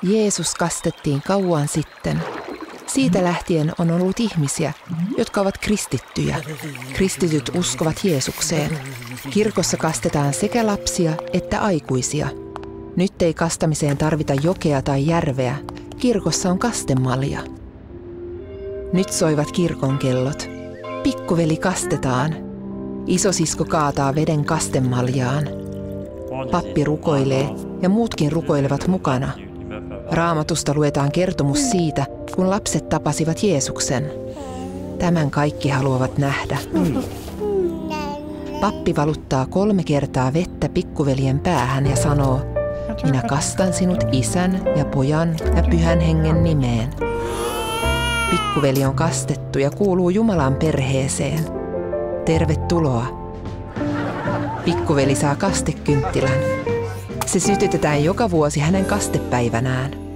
Jeesus kastettiin kauan sitten. Siitä lähtien on ollut ihmisiä, jotka ovat kristittyjä. Kristityt uskovat Jeesukseen. Kirkossa kastetaan sekä lapsia että aikuisia. Nyt ei kastamiseen tarvita jokea tai järveä. Kirkossa on kastemalja. Nyt soivat kirkon kellot. Pikkuveli kastetaan. Isosisko kaataa veden kastemaljaan. Pappi rukoilee ja muutkin rukoilevat mukana. Raamatusta luetaan kertomus siitä, kun lapset tapasivat Jeesuksen. Tämän kaikki haluavat nähdä. Pappi valuttaa 3 kertaa vettä pikkuveljen päähän ja sanoo, minä kastan sinut Isän ja Pojan ja Pyhän Hengen nimeen. Pikkuveli on kastettu ja kuuluu Jumalan perheeseen. Tervetuloa. Pikkuveli saa kastekynttilän. Se sytytetään joka vuosi hänen kastepäivänään.